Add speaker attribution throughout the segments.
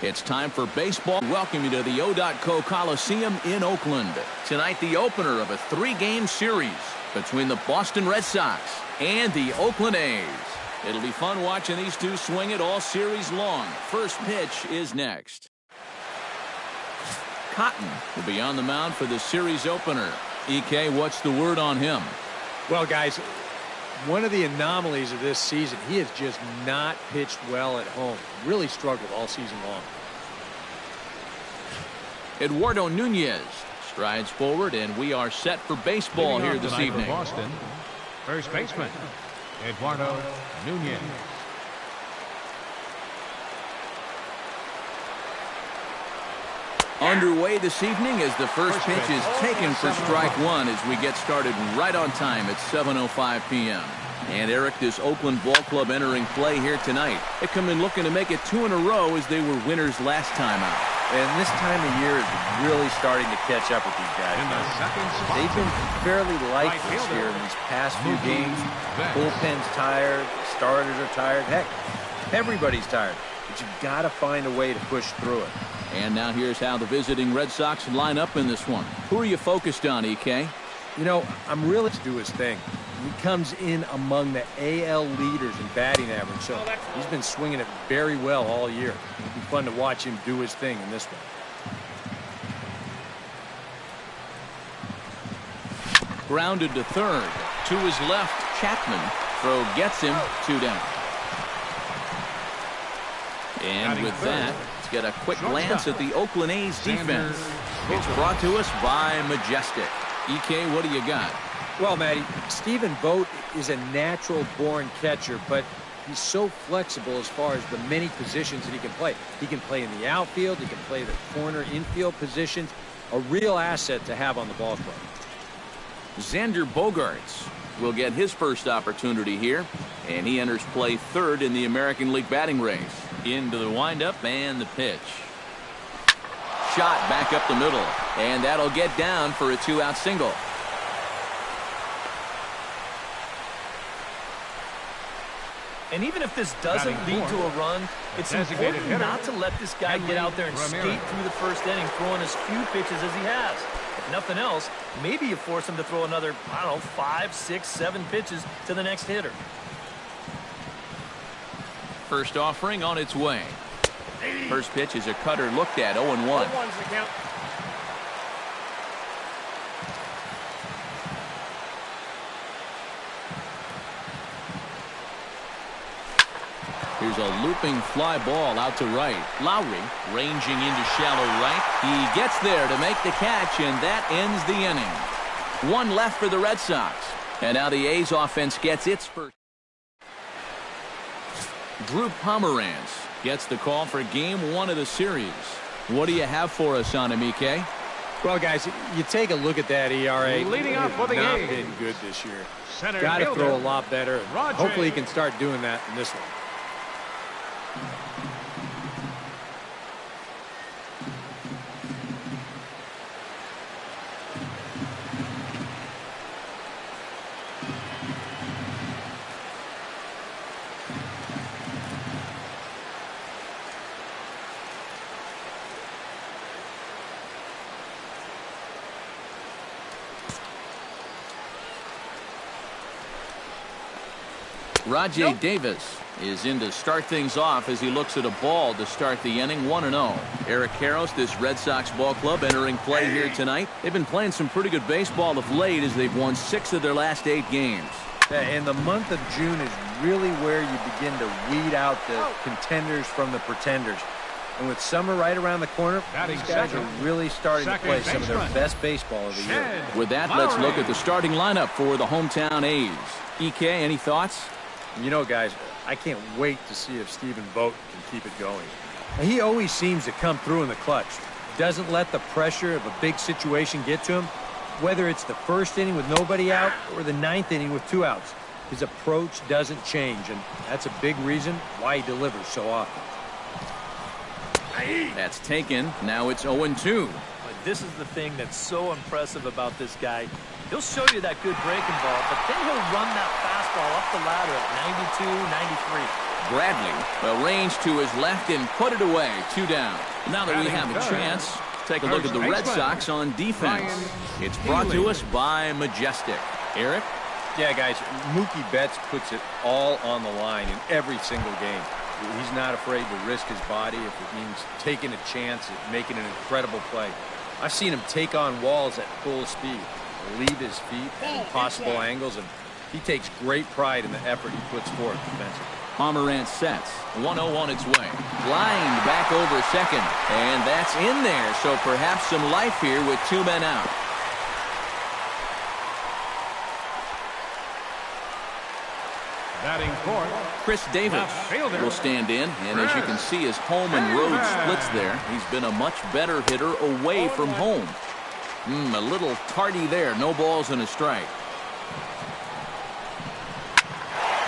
Speaker 1: It's time for baseball. Welcome you to the O.co Coliseum in Oakland. Tonight, the opener of a three-game series between the Boston Red Sox and the Oakland A's. It'll be fun watching these two swing it all series long. First pitch is next. Cotton will be on the mound for the series opener. EK, what's the word on him?
Speaker 2: Well, guys, one of the anomalies of this season, he has just not pitched well at home. Really struggled all season long.
Speaker 1: Eduardo Nunez strides forward, and we are set for baseball here this evening.
Speaker 3: For Boston, first baseman, Eduardo Nunez.
Speaker 1: Underway this evening as the first pitch is taken for strike one as we get started right on time at 7:05 p.m. And Eric, this Oakland ball club entering play here tonight. They come in looking to make it 2 in a row as they were winners last time out.
Speaker 4: And this time of year is really starting to catch up with these guys. They've been fairly lifeless here in these past few games. Bullpen's tired, starters are tired. Heck, everybody's tired. But you've got to find a way to push through it.
Speaker 1: And now here's how the visiting Red Sox line up in this one. Who are you focused on, EK?
Speaker 2: You know, I'm really to do his thing. He comes in among the AL leaders in batting average, so he's been swinging it very well all year. It'll be fun to watch him do his thing in this one.
Speaker 1: Grounded to third. To his left, Chapman. Throw gets him, 2 down. And with that, let's get a quick glance at the Oakland A's defense. It's brought to us by Majestic. EK, what do you got?
Speaker 2: Well, Matty, Stephen Vogt is a natural-born catcher, but he's so flexible as far as the many positions that he can play. He can play in the outfield. He can play the corner infield positions. A real asset to have on the ball club.
Speaker 1: Xander Bogaerts will get his first opportunity here, and he enters play third in the American League batting race. Into the windup and the pitch. Shot back up the middle, and that'll get down for a 2-out single.
Speaker 5: And even if this doesn't lead to a run, it's important not to let this guy get out there and skate through the first inning, throwing as few pitches as he has. If nothing else, maybe you force him to throw another, 5, 6, 7 pitches to the next hitter.
Speaker 1: First offering on its way. First pitch is a cutter looked at, 0-1. Here's a looping fly ball out to right. Lowry ranging into shallow right. He gets there to make the catch, and that ends the inning. 1 left for the Red Sox. And now the A's offense gets its first. Drew Pomeranz gets the call for game 1 of the series. What do you have for us on him, EK?
Speaker 2: Well, guys, you take a look at that ERA.
Speaker 3: Leading up for the
Speaker 2: not
Speaker 3: A's.
Speaker 2: been good this year.
Speaker 3: Center
Speaker 2: Got to
Speaker 3: fielder,
Speaker 2: throw a lot better.
Speaker 3: Roger.
Speaker 2: Hopefully he can start doing that in this one.
Speaker 1: Rajay Davis is in to start things off as he looks at a ball to start the inning, 1-0. Eric Karros, this Red Sox ball club, entering play here tonight. They've been playing some pretty good baseball of late as they've won 6 of their last 8 games.
Speaker 4: And the month of June is really where you begin to weed out the contenders from the pretenders. And with summer right around the corner, these guys are really starting to play some of their best baseball of the year.
Speaker 1: With that, let's look at the starting lineup for the hometown A's. EK, any thoughts?
Speaker 2: You know, guys, I can't wait to see if Stephen Vogt can keep it going. He always seems to come through in the clutch. Doesn't let the pressure of a big situation get to him. Whether it's the first inning with nobody out or the 9th inning with 2 outs, his approach doesn't change, and that's a big reason why he delivers so often.
Speaker 1: That's taken. Now it's 0-2.
Speaker 5: But this is the thing that's so impressive about this guy. He'll show you that good breaking ball, but then he'll run that fastball up the ladder at 92, 93.
Speaker 1: Bradley arranged to his left and put it away. 2 down. Now that we have a chance, take a look at the Red Sox on defense. It's brought to us by Majestic. Eric?
Speaker 4: Yeah, guys, Mookie Betts puts it all on the line in every single game. He's not afraid to risk his body if it means taking a chance at making an incredible play. I've seen him take on walls at full speed, leave his feet at impossible angles, and he takes great pride in the effort he puts forth defensively.
Speaker 1: Pomerantz sets. 1-0 on its way. Lined back over second. And that's in there, so perhaps some life here with 2 men out.
Speaker 3: Batting fourth,
Speaker 1: Chris Davis will stand in, and as you can see, his home and road splits there. He's been a much better hitter away from home. A little tardy there. No balls and a strike.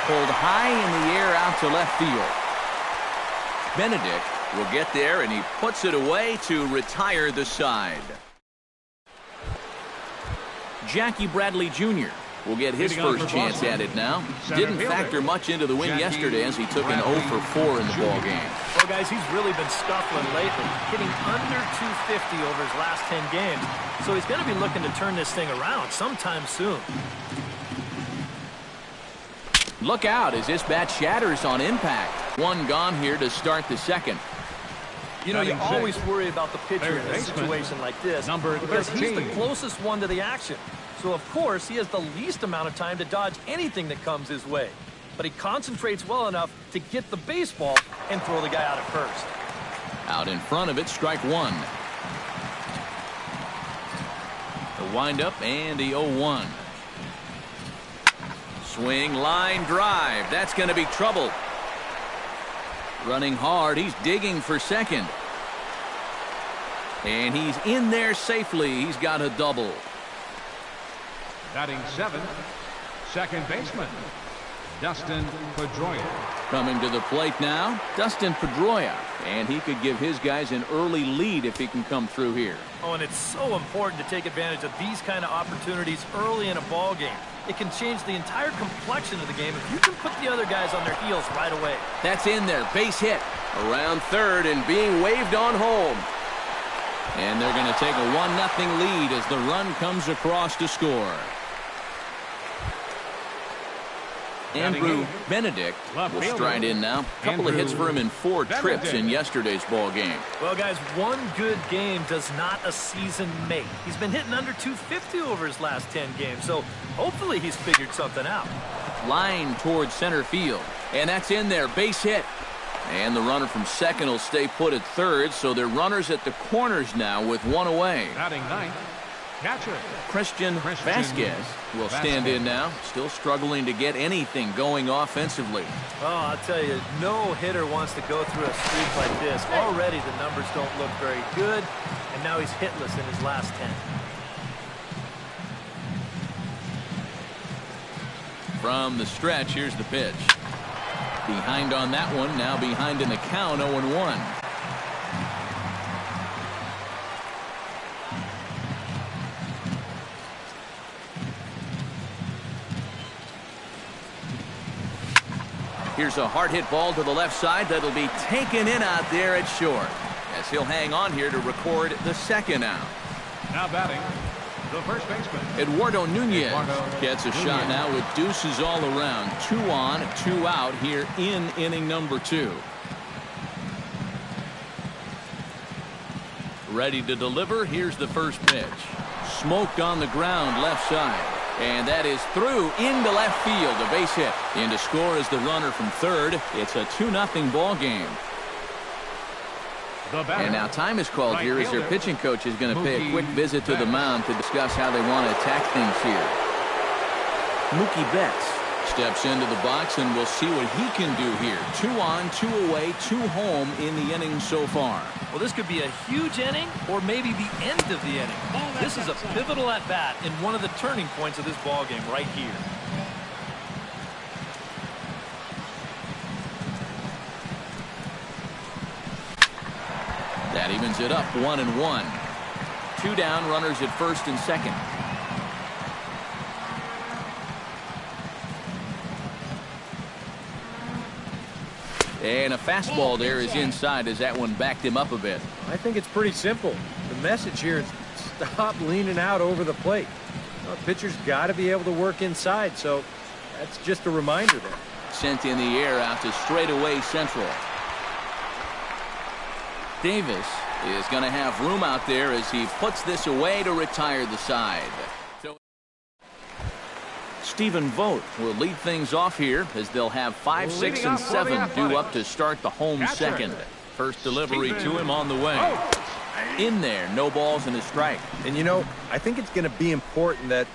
Speaker 1: Pulled high in the air out to left field. Benedict will get there, and he puts it away to retire the side. Jackie Bradley Jr. will get his first chance at it now. Didn't factor much into the win yesterday as he took an 0 for 4 in the ball game.
Speaker 5: Well, guys, he's really been scuffling lately, hitting under 250 over his last 10 games. So he's going to be looking to turn this thing around sometime soon.
Speaker 1: Look out as this bat shatters on impact. 1 gone here to start the second.
Speaker 5: You know, you always worry about the pitcher in a situation like this because he's the closest one to the action. So, of course, he has the least amount of time to dodge anything that comes his way. But he concentrates well enough to get the baseball and throw the guy out at first.
Speaker 1: Out in front of it, strike 1. The windup and the 0-1. Swing, line, drive. That's going to be trouble. Running hard. He's digging for second. And he's in there safely. He's got a double.
Speaker 3: Batting 7th, second baseman, Dustin Pedroia.
Speaker 1: Coming to the plate now, Dustin Pedroia. And he could give his guys an early lead if he can come through here.
Speaker 5: Oh, and it's so important to take advantage of these kind of opportunities early in a ball game. It can change the entire complexion of the game if you can put the other guys on their heels right away.
Speaker 1: That's in there. Base hit. Around third and being waved on home. And they're going to take a 1-0 lead as the run comes across to score. Andrew Benedict will stride in now. A couple of hits for him in 4 trips in yesterday's ball game.
Speaker 5: Well, guys, one good game does not a season make. He's been hitting under 250 over his last 10 games, so hopefully he's figured something out.
Speaker 1: Line towards center field, and that's in there. Base hit. And the runner from second will stay put at third, so they're runners at the corners now with 1 away.
Speaker 3: Batting 9th, catcher
Speaker 1: Christian Vasquez will stand in now, still struggling to get anything going offensively.
Speaker 5: Oh, I'll tell you, no hitter wants to go through a streak like this. Already the numbers don't look very good, and now he's hitless in his last 10.
Speaker 1: From the stretch, here's the pitch. Behind on that one, now behind in the count, 0-1. Here's a hard hit ball to the left side that'll be taken in out there at short, as he'll hang on here to record the second out.
Speaker 3: Now batting, the first baseman,
Speaker 1: Eduardo Nunez gets a shot now with deuces all around. 2 on, 2 out here in inning number 2. Ready to deliver. Here's the first pitch. Smoked on the ground left side. And that is through into left field. A base hit. In to score is the runner from third. It's a 2-0 ball game. And now time is called here as their pitching coach is going to pay a quick visit to the mound to discuss how they want to attack things here. Mookie Betts steps into the box, and we'll see what he can do here. 2 on, 2 away, 2 home in the inning so far.
Speaker 5: Well, this could be a huge inning or maybe the end of the inning. This is a pivotal at-bat in one of the turning points of this ball game right here.
Speaker 1: That evens it up, 1-1. 2 down, runners at first and second. And a fastball there is inside as that one backed him up a bit.
Speaker 2: I think it's pretty simple. The message here is stop leaning out over the plate. Well, pitcher's got to be able to work inside, so that's just a reminder there.
Speaker 1: Sent in the air out to straightaway central. Davis is going to have room out there as he puts this away to retire the side. So Stephen Vogt will lead things off here as they'll have 5, 6, and 7 due up to start the home second. First delivery to him on the way. In there, no balls and a strike.
Speaker 2: And you know, I think it's going to be important that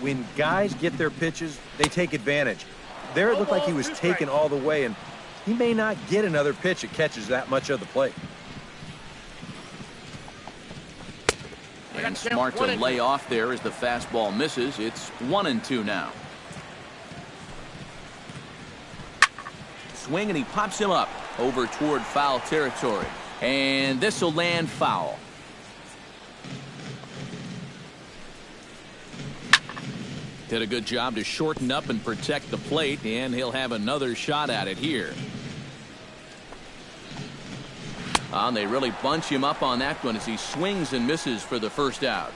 Speaker 2: when guys get their pitches, they take advantage. There it looked like he was taken all the way, and he may not get another pitch that catches that much of the plate.
Speaker 1: And smart to lay off there as the fastball misses. It's 1-2 now. Swing, and he pops him up over toward foul territory. And this will land foul. Did a good job to shorten up and protect the plate, and he'll have another shot at it here. And they really bunch him up on that one as he swings and misses for the first out.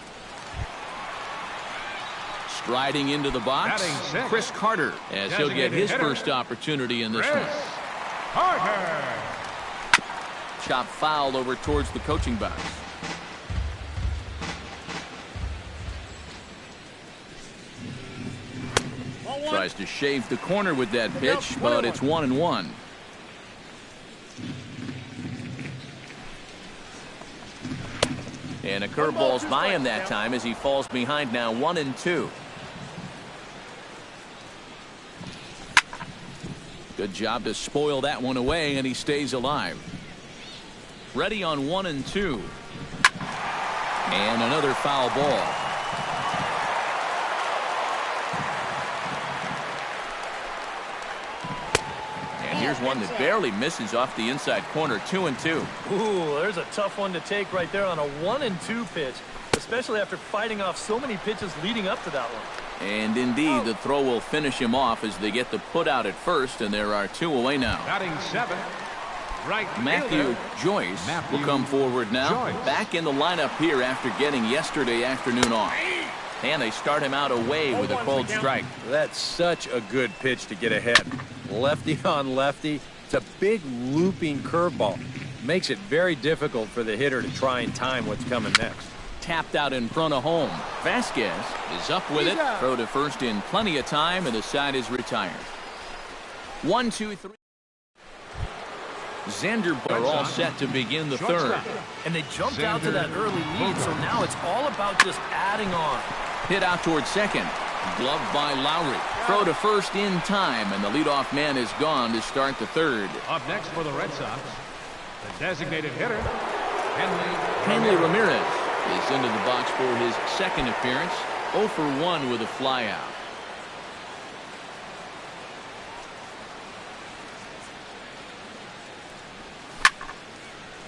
Speaker 1: Striding into the box, Chris Carter, as he'll get his first opportunity in this one.
Speaker 3: Carter.
Speaker 1: Chop foul over towards the coaching box. Tries to shave the corner with that pitch, but it's 1-1. And a curveball's by him that time as he falls behind now 1-2. Good job to spoil that one away, and he stays alive. Ready on 1-2. And another foul ball. And here's one that barely misses off the inside corner, 2-2.
Speaker 5: Ooh, there's a tough one to take right there on a 1-2 pitch, especially after fighting off so many pitches leading up to that one.
Speaker 1: And indeed, the throw will finish him off as they get the put out at first, and there are 2 away now.
Speaker 3: Batting 7. Right
Speaker 1: Matthew Joyce will come forward now. Back in the lineup here after getting yesterday afternoon off. And they start him out away with a cold strike.
Speaker 2: That's such a good pitch to get ahead. Lefty on lefty. It's a big looping curveball. Makes it very difficult for the hitter to try and time what's coming next.
Speaker 1: Tapped out in front of home. Vasquez is up with it. Throw to first in plenty of time, and the side is retired. 1, 2, 3. Xander are all set to begin the third.
Speaker 5: And they jumped out to that early lead, so now it's all about just adding on.
Speaker 1: Hit out towards second. Gloved by Lowry. Throw to first in time, and the leadoff man is gone to start the third.
Speaker 3: Up next for the Red Sox, the designated hitter,
Speaker 1: Hanley Ramirez is into the box for his second appearance. 0 for 1 with a flyout.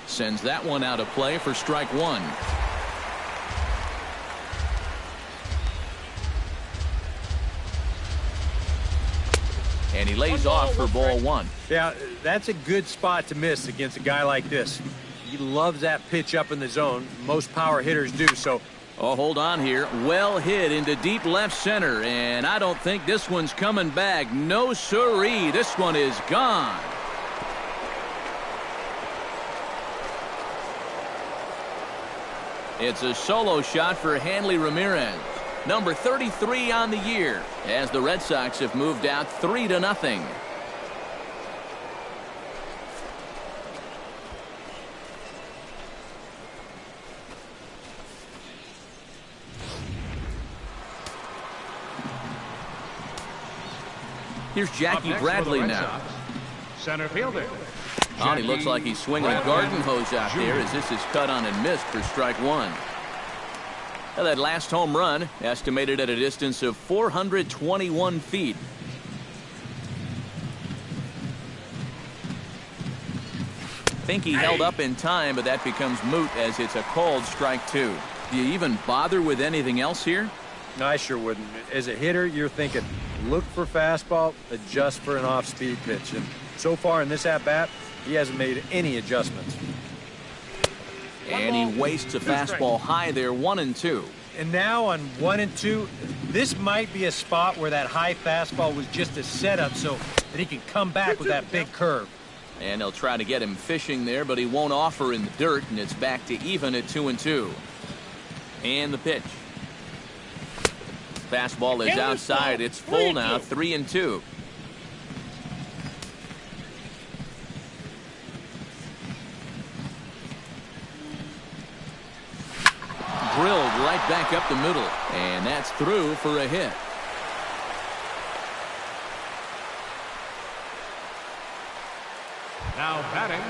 Speaker 1: Sends that one out of play for strike 1. And he lays off for ball 1.
Speaker 2: Yeah, that's a good spot to miss against a guy like this. He loves that pitch up in the zone. Most power hitters do, so.
Speaker 1: Oh, hold on here. Well hit into deep left center, and I don't think this one's coming back. No siree. This one is gone. It's a solo shot for Hanley Ramirez, number 33 on the year, as the Red Sox have moved out 3-0. Here's Jackie Bradley now.
Speaker 3: Sox, center fielder.
Speaker 1: Oh, he looks like he's swinging a garden hose out there as this is cut on and missed for strike 1. Now that last home run estimated at a distance of 421 feet. Think he held up in time, but that becomes moot as it's a called strike 2. Do you even bother with anything else here?
Speaker 2: No, I sure wouldn't. As a hitter, you're thinking, look for fastball, adjust for an off-speed pitch. And So far in this at-bat, he hasn't made any adjustments.
Speaker 1: And he wastes a fastball high there, 1-2.
Speaker 2: And now on 1-2, this might be a spot where that high fastball was just a setup so that he can come back with that big curve.
Speaker 1: And they'll try to get him fishing there, but he won't offer in the dirt, and it's back to even at 2-2. And the pitch. Fastball is outside. It's full now, 3-2. Drilled right back up the middle, and that's through for a hit.
Speaker 3: Now batting,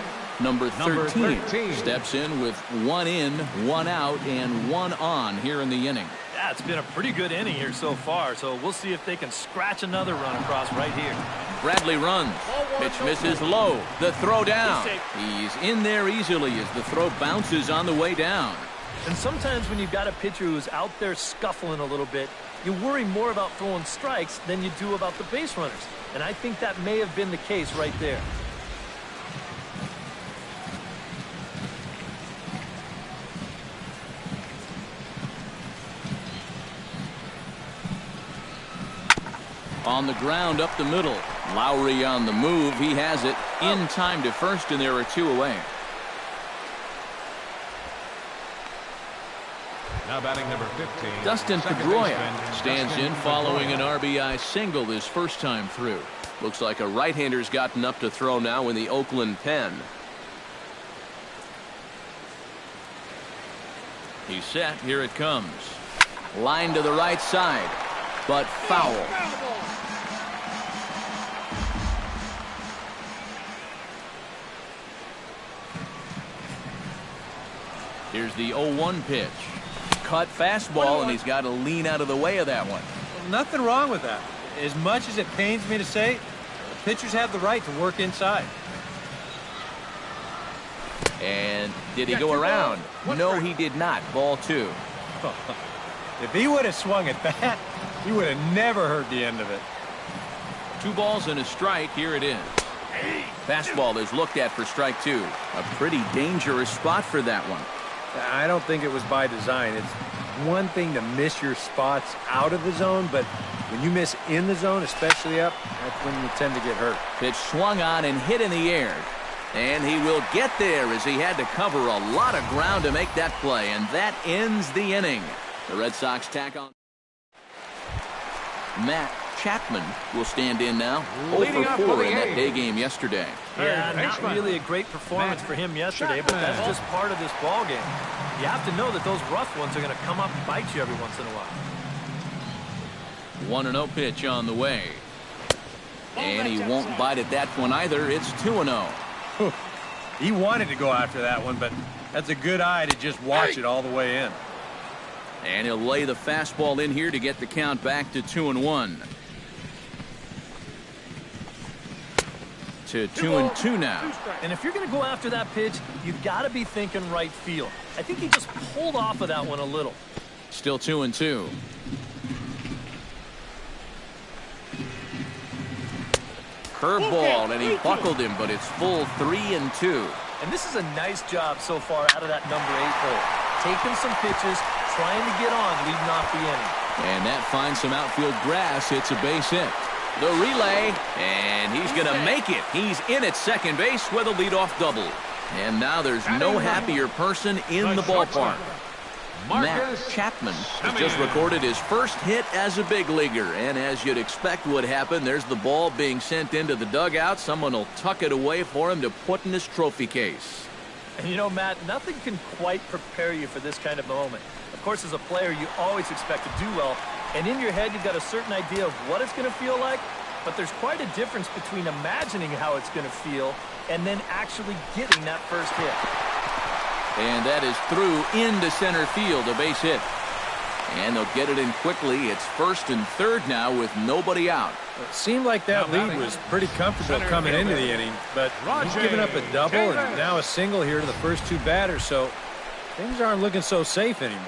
Speaker 1: Number 13 steps in with 1 in, 1 out, and 1 on here in the inning.
Speaker 5: Yeah, it's been a pretty good inning here so far, so we'll see if they can scratch another run across right here.
Speaker 1: Bradley runs. Pitch misses low. The throw down. He's in there easily as the throw bounces on the way down.
Speaker 5: And sometimes when you've got a pitcher who's out there scuffling a little bit, you worry more about throwing strikes than you do about the base runners. And I think that may have been the case right there.
Speaker 1: On the ground up the middle. Lowry on the move. He has it in time to first, and there are 2 away.
Speaker 3: now batting number 15.
Speaker 1: Dustin
Speaker 3: second
Speaker 1: Pedroia
Speaker 3: baseman,
Speaker 1: stands
Speaker 3: Dustin
Speaker 1: in following an
Speaker 3: Pedroia.
Speaker 1: RBI single this first time through. Looks like a right-hander's gotten up to throw now in the Oakland pen. He's set. Here it comes. Line to the right side, but foul. Here's the 0-1 pitch. Cut fastball, and he's got to lean out of the way of that one.
Speaker 2: Well, nothing wrong with that. As much as it pains me to say, the pitchers have the right to work inside.
Speaker 1: And did he go around? No, he did not. Ball 2.
Speaker 2: If he would have swung at that, he would have never heard the end of it.
Speaker 1: 2 balls and a strike. Here it is. Fastball is looked at for strike 2. A pretty dangerous spot for that one.
Speaker 2: I don't think it was by design. It's one thing to miss your spots out of the zone, but when you miss in the zone, especially up, that's when you tend to get hurt.
Speaker 1: Pitch swung on and hit in the air. And he will get there as he had to cover a lot of ground to make that play. And that ends the inning. The Red Sox tack on. Matt Chapman will stand in now. 0 for 4 in that day game yesterday.
Speaker 5: Yeah, not really a great performance for him yesterday, but that's just part of this ball game. You have to know that those rough ones are going to come up and bite you every once in a while.
Speaker 1: 1-0 pitch on the way. And he won't bite at that one either. It's 2-0.
Speaker 2: He wanted to go after that one, but that's a good eye to just watch it all the way in.
Speaker 1: And he'll lay the fastball in here to get the count back to 2-1. To 2-2 now.
Speaker 5: And if you're going to go after that pitch, you've got to be thinking right field. I think he just pulled off of that one a little.
Speaker 1: Still 2-2. Curveball, and he buckled him, but it's full 3-2.
Speaker 5: And this is a nice job so far out of that number 8 hole. Taking some pitches, trying to get on, leading off the inning.
Speaker 1: And that finds some outfield grass. It's a base hit. The relay, and he's going to make it. He's in at second base with a leadoff double. And now there's no happier person in the ballpark. Matt Chapman has just recorded his first hit as a big leaguer. And as you'd expect would happen, there's the ball being sent into the dugout. Someone will tuck it away for him to put in his trophy case.
Speaker 5: And you know, Matt, nothing can quite prepare you for this kind of moment. Of course, as a player, you always expect to do well. And in your head, you've got a certain idea of what it's going to feel like. But there's quite a difference between imagining how it's going to feel and then actually getting that first hit.
Speaker 1: And that is through into center field, a base hit. And they'll get it in quickly. It's first and third now with nobody out.
Speaker 2: It seemed like that lead was pretty comfortable coming into the inning, but he's given up a double and now a single here to the first 2 batters, so things aren't looking so safe anymore.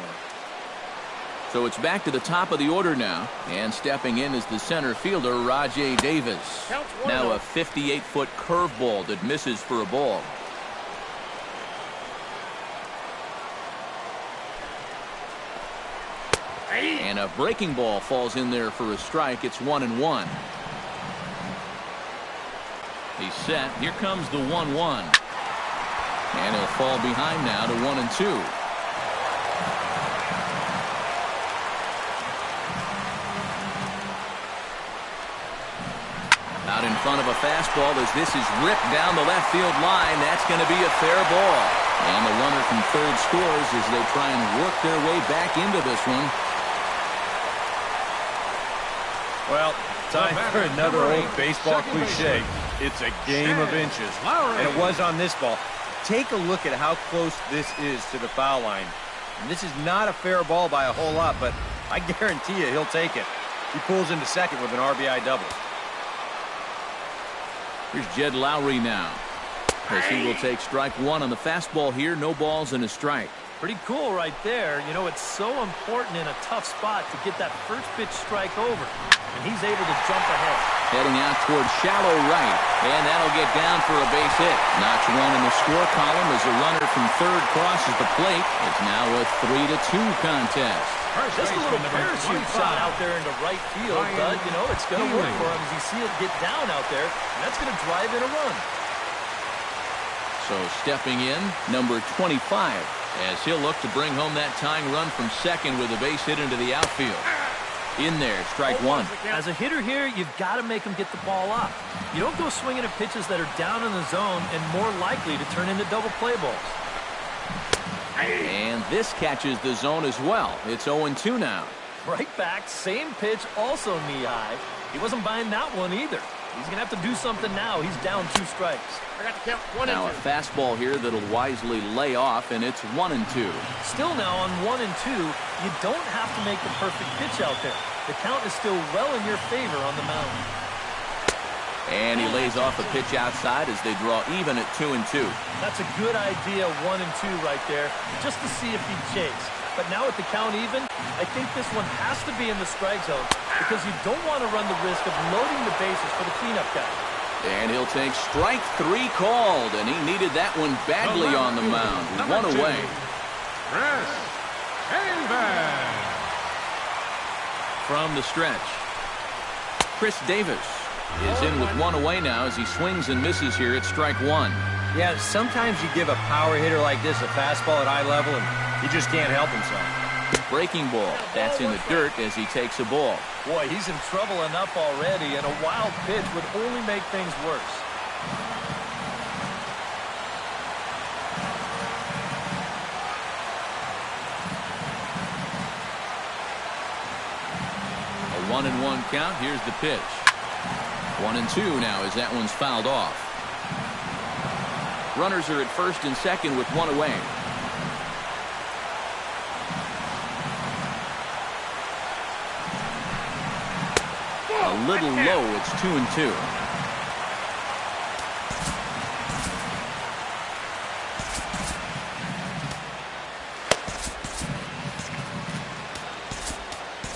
Speaker 1: So it's back to the top of the order now. And stepping in is the center fielder, Rajai Davis. Now a 58-foot curveball that misses for a ball. And a breaking ball falls in there for a strike. It's 1-1. He's set. Here comes the 1-1. And he'll fall behind now to 1-2. Out in front of a fastball as this is ripped down the left field line. That's going to be a fair ball. And the runner from third scores as they try and work their way back into this one.
Speaker 4: Well, time for another old baseball cliche. It's a game of inches. And it was on this ball. Take a look at how close this is to the foul line. And this is not a fair ball by a whole lot, but I guarantee you he'll take it. He pulls into second with an RBI double.
Speaker 1: Here's Jed Lowry now. As he will take strike one on the fastball here. No balls and a strike.
Speaker 5: Pretty cool right there. You know, it's so important in a tough spot to get that first pitch strike over. And he's able to jump ahead. Heading out towards shallow right. And that'll get down for a base hit. Notch one in the score column as a runner from third crosses the plate. It's now a 3-2 contest. Just a little parachute shot out there into right field, but, you know, it's going to work for him as you see it get down out there, and that's going to drive in a run. So stepping in, number 25, as he'll look to bring home that tying run from second with a base hit into the outfield. In there, strike one. As a hitter here, you've got to make him get the ball up. You don't go swinging at pitches that are down in the zone and more likely to turn into double play balls. And this catches the zone as well. It's 0-2 now. Right back, same pitch, also knee-high. He wasn't buying that one either. He's going to have to do something now. He's down 2 strikes. I got to count 1 and 2. Now a fastball here that'll wisely lay off, and it's 1-2. Still now on 1-2, you don't have to make the perfect pitch out there. The count is still well in your favor on the mound. And he lays off a pitch outside as they draw even at 2-2. That's a good idea, 1-2 right there, just to see if he'd chase. But now with the count even, I think this one has to be in the strike zone because you don't want to run the risk of loading the bases for the cleanup guy. And he'll take strike 3 called, and he needed that one badly on the mound. 1 away. From the stretch, Chris Davis is in with 1 away now as he swings and misses here at strike 1.
Speaker 4: Yeah, sometimes you give a power hitter like this a fastball at high level and he just can't help himself.
Speaker 1: Breaking ball. That's in the dirt as he takes a ball. Boy, he's in trouble enough already, and a wild pitch would only make things worse. A 1-1 count. Here's the pitch. 1-2 now as that one's fouled off. Runners are at first and second with 1 away. A little low. It's 2-2.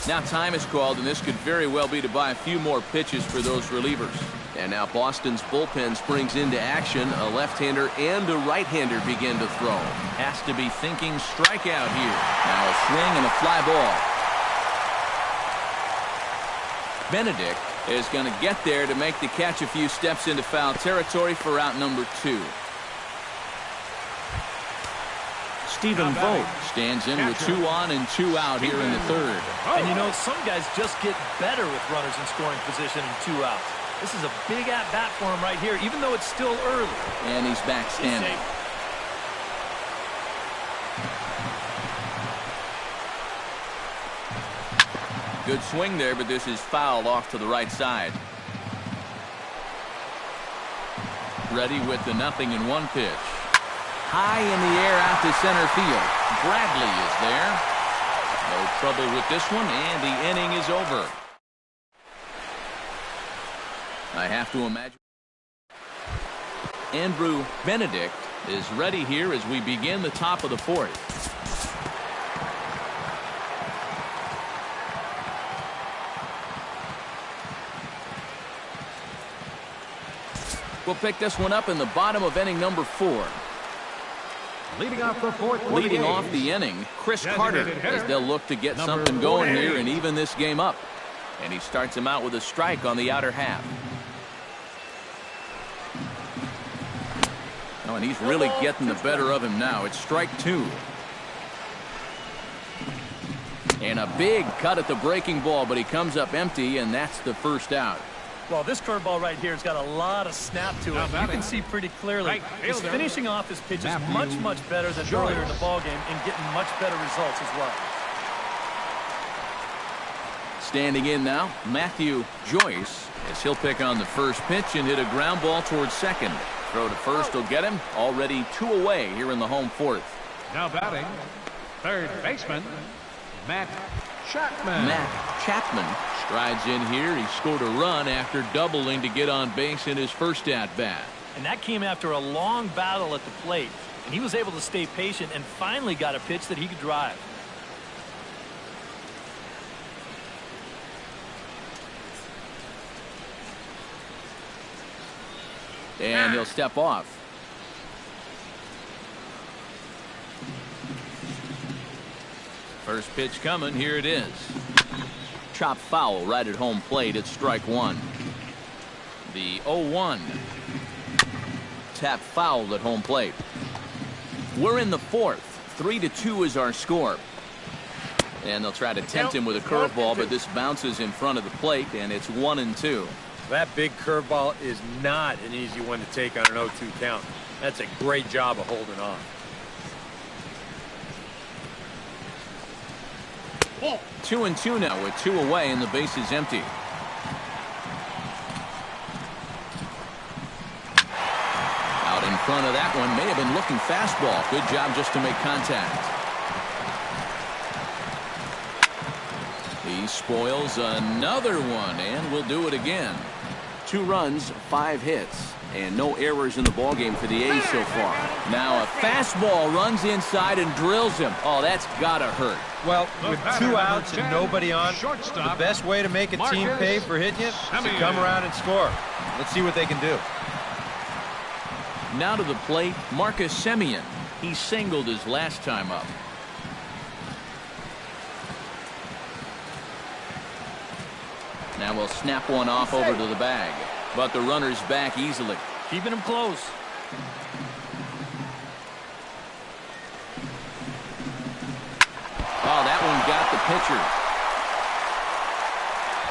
Speaker 1: Now time is called, and this could very well be to buy a few more pitches for those relievers. And now Boston's bullpen springs into action. A left-hander and a right-hander begin to throw. Has to be thinking strikeout here. Now a swing and a fly ball. Benedict is going to get there to make the catch a few steps into foul territory for out number 2. Stephen Vogt stands in with 2 on and 2 out here in the third. And you know, some guys just get better with runners in scoring position and 2 outs. This is a big at-bat for him right here, even though it's still early. And he's back standing. Good swing there, but this is fouled off to the right side. Ready with the 0-1 pitch. High in the air out to center field. Bradley is there. No trouble with this one, and the inning is over. I have to imagine Andrew Benedict is ready here as we begin the top of the 4th. We'll pick this one up in the bottom of inning number 4.
Speaker 3: Leading off the fourth.
Speaker 1: Leading off the inning, Chris Carter, as they'll look to get something going here and even this game up. And he starts him out with a strike on the outer half. Oh, and he's really getting the better of him now. It's strike 2. And a big cut at the breaking ball, but he comes up empty, and that's the first out.
Speaker 5: Well, this curveball right here has got a lot of snap to it. You can see pretty clearly. He's finishing off his pitches much better than earlier in the ballgame and getting much better results as well.
Speaker 1: Standing in now, Matthew Joyce, as he'll pick on the first pitch and hit a ground ball towards second. Throw to first will get him. Already 2 away here in the home fourth.
Speaker 3: Now batting, third baseman, Matt Chapman.
Speaker 1: Matt Chapman strides in here. He scored a run after doubling to get on base in his first at-bat.
Speaker 5: And that came after a long battle at the plate. And he was able to stay patient and finally got a pitch that he could drive.
Speaker 1: And he'll step off. First pitch coming. Here it is. Chop foul right at home plate. It's strike 1. The 0-1. Tap foul at home plate. We're in the fourth. 3-2 is our score. And they'll try to tempt him with a curveball, but this bounces in front of the plate, and it's 1-2.
Speaker 2: That big curveball is not an easy one to take on an 0-2 count. That's a great job of holding on.
Speaker 1: 2-2 now with 2 away and the base is empty. Out in front of that one, may have been looking fastball. Good job just to make contact. He spoils another one and will do it again. 2 runs, 5 hits, and no errors in the ballgame for the A's so far. Now a fastball runs inside and drills him. Oh, that's gotta hurt.
Speaker 2: Well, with 2 outs and nobody on, the best way to make a team pay for hitting it is to come around and score. Let's see what they can do.
Speaker 1: Now to the plate, Marcus Semien. He singled his last time up. Now we'll snap one off over to the bag, but the runner's back easily.
Speaker 5: Keeping him close.
Speaker 1: Oh, that one got the pitcher.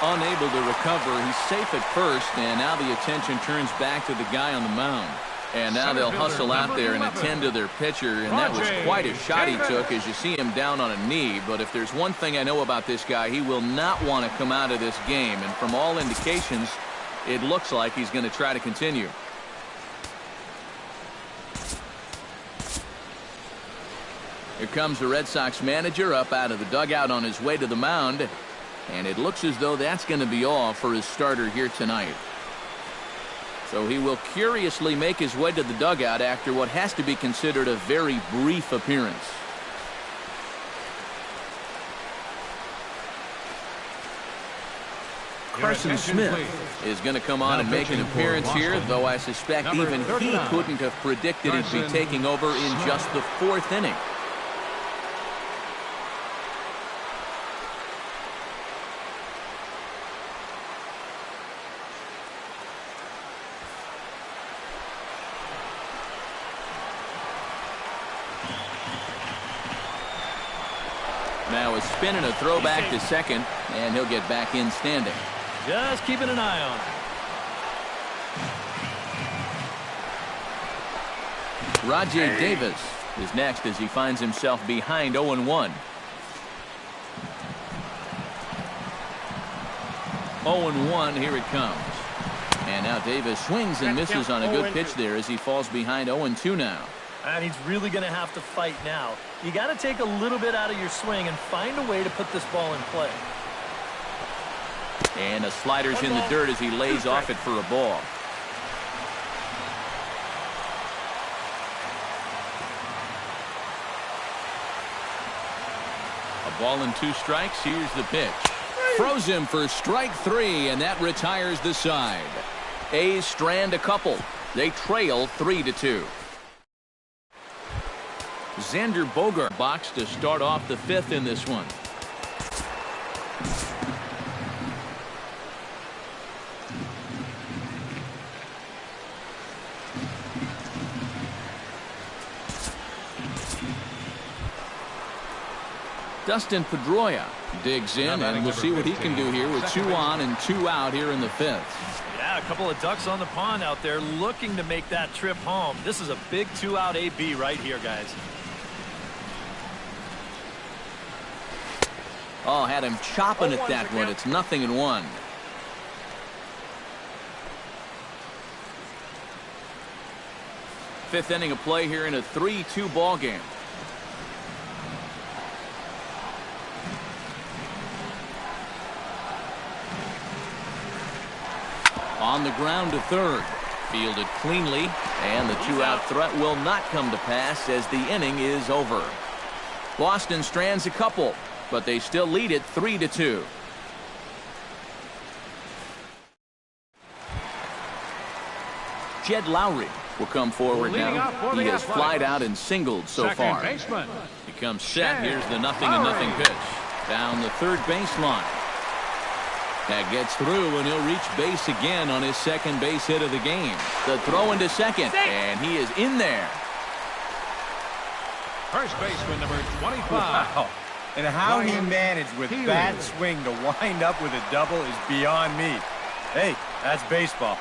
Speaker 1: Unable to recover. He's safe at first, and now the attention turns back to the guy on the mound. And now they'll hustle out there and attend to their pitcher, and that was quite a shot he took as you see him down on a knee. But if there's one thing I know about this guy, he will not want to come out of this game. And from all indications, it looks like he's going to try to continue. Here comes the Red Sox manager up out of the dugout on his way to the mound. And it looks as though that's going to be all for his starter here tonight. So he will curiously make his way to the dugout after what has to be considered a very brief appearance. Carson Smith is going to come on and make an appearance here, though I suspect even he couldn't have predicted he'd be taking over in just the 4th inning. Now a spin and a throw back to second, and he'll get back in standing.
Speaker 5: Just keeping an eye on him.
Speaker 1: Rajay Davis is next as he finds himself behind 0-1. 0-1, here it comes. And now Davis swings and misses on a good pitch there as he falls behind 0-2 now.
Speaker 5: And he's really going to have to fight now. You got to take a little bit out of your swing and find a way to put this ball in play.
Speaker 1: And the slider's in the dirt as he lays off it for a ball. A ball and 2 strikes. Here's the pitch. Throws him for strike 3, and that retires the side. A's strand a couple. They trail 3-2. Xander Bogart box to start off the fifth in this one. Dustin Pedroia digs in, and we'll see what he can do here with 2 on and 2 out here in the fifth.
Speaker 5: Yeah, a couple of ducks on the pond out there looking to make that trip home. This is a big 2-out AB right here, guys.
Speaker 1: Oh, had him chopping at that one. It's 0-1. Fifth inning of play here in a 3-2 ball game. On the ground to third. Fielded cleanly, and the 2-out threat will not come to pass as the inning is over. Boston strands a couple, but they still lead it 3-2. Jed Lowry will come forward now. He has flied out and singled so far. He comes set. Here's the 0-0 pitch. Down the third baseline. That gets through, and he'll reach base again on his second base hit of the game. The throw into second, and he is in there.
Speaker 3: First baseman number 25.
Speaker 2: Wow. And how he managed with that swing to wind up with a double is beyond me. Hey, that's baseball.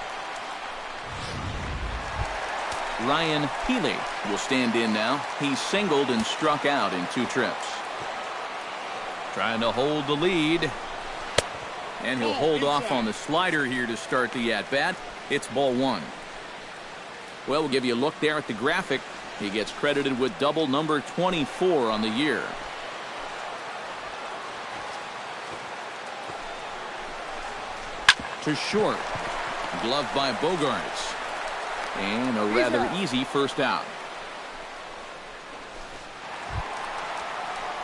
Speaker 1: Ryan Healy will stand in now. He singled and struck out in 2 trips. Trying to hold the lead. And he'll hold off on the slider here to start the at-bat. It's ball 1. Well, we'll give you a look there at the graphic. He gets credited with double number 24 on the year. To short. Gloved by Bogaerts. And a rather easy first out.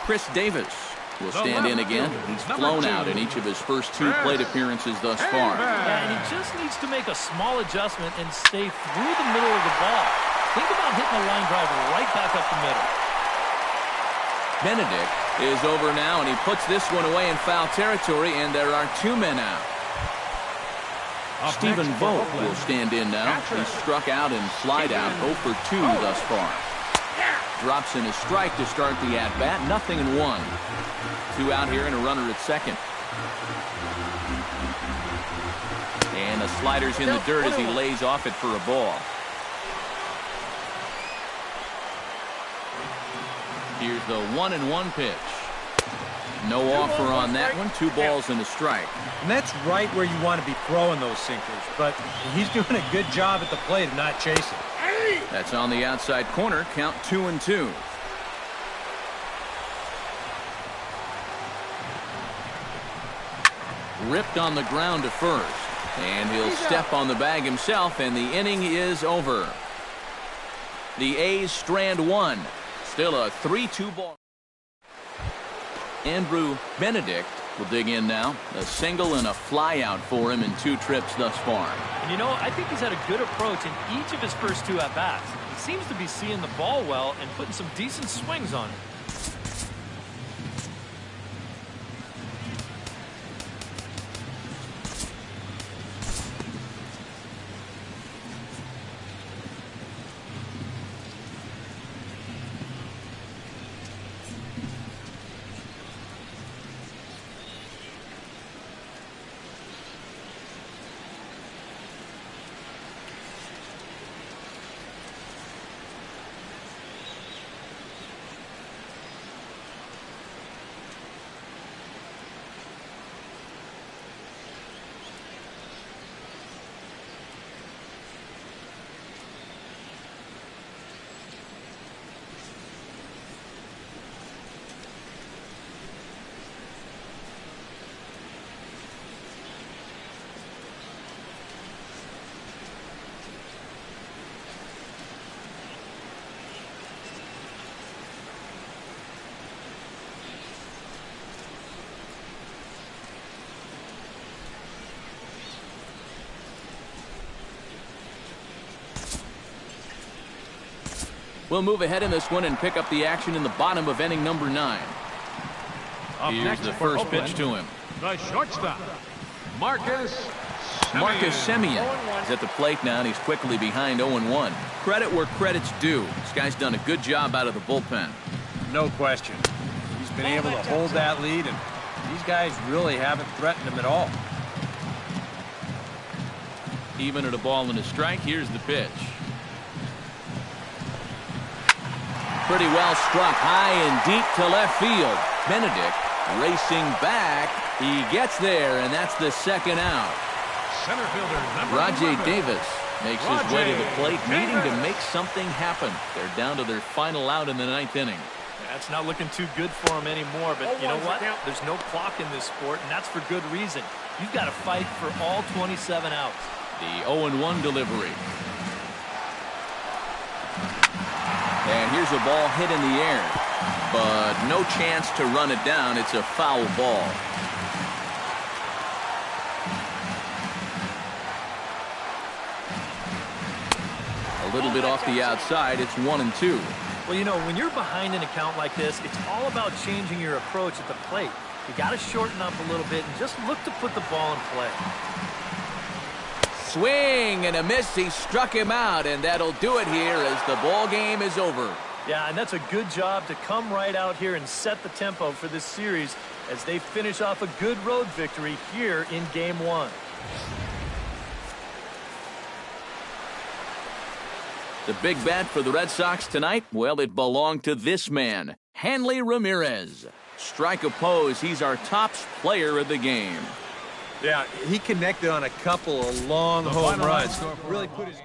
Speaker 1: Chris Davis will stand in again. He's flown out in each of his first 2 plate appearances thus far.
Speaker 5: And he just needs to make a small adjustment and stay through the middle of the ball. Think about hitting a line drive right back up the middle.
Speaker 1: Benedict is over now, and he puts this one away in foul territory, and there are 2 men out. Stephen Vogt will stand in now. He struck out and flied out 0 for 2 thus far. Drops in a strike to start the at-bat. 0-1. 2 out here and a runner at second. And the slider's in the dirt as he lays off it for a ball. Here's the 1-1 pitch. No offer on that one. 2 balls and a strike.
Speaker 2: And that's right where you want to be throwing those sinkers. But he's doing a good job at the plate of not chasing.
Speaker 1: That's on the outside corner. Count 2-2. Ripped on the ground to first. And he'll step on the bag himself, and the inning is over. The A's strand 1. Still a 3-2 ball. Andrew Benedict will dig in now. A single and a fly out for him in 2 trips thus far.
Speaker 5: And you know, I think he's had a good approach in each of his first 2 at-bats. He seems to be seeing the ball well and putting some decent swings on it.
Speaker 1: We'll move ahead in this one and pick up the action in the bottom of inning number 9. Here's the first pitch to him.
Speaker 3: The shortstop, Marcus
Speaker 1: Semien is at the plate now, and he's quickly behind 0-1. Credit where credit's due. This guy's done a good job out of the bullpen.
Speaker 4: No question. He's been able to hold that lead, and these guys really haven't threatened him at all.
Speaker 1: Even at a ball and a strike, here's the pitch. Pretty well struck high and deep to left field. Benedict racing back. He gets there, and that's the second out.
Speaker 3: Center fielder number
Speaker 1: Rajay
Speaker 3: 11.
Speaker 1: Davis makes his way to the plate, needing to make something happen. They're down to their final out in the 9th inning.
Speaker 5: That's not looking too good for him anymore, but you know what? There's no clock in this sport, and that's for good reason. You've got to fight for all 27 outs.
Speaker 1: The 0-1 delivery. And here's a ball hit in the air, but no chance to run it down. It's a foul ball. A little bit off the outside. It's 1-2.
Speaker 5: Well, you know, when you're behind an account like this, it's all about changing your approach at the plate. You got to shorten up a little bit and just look to put the ball in play.
Speaker 1: Swing and a miss. He struck him out, and that'll do it here as the ball game is over.
Speaker 5: Yeah, and that's a good job to come right out here and set the tempo for this series as they finish off a good road victory here in Game 1.
Speaker 1: The big bat for the Red Sox tonight, well, it belonged to this man, Hanley Ramirez. Strike opposed. He's our top player of the game.
Speaker 4: Yeah, he connected on a couple of long home runs. Really put his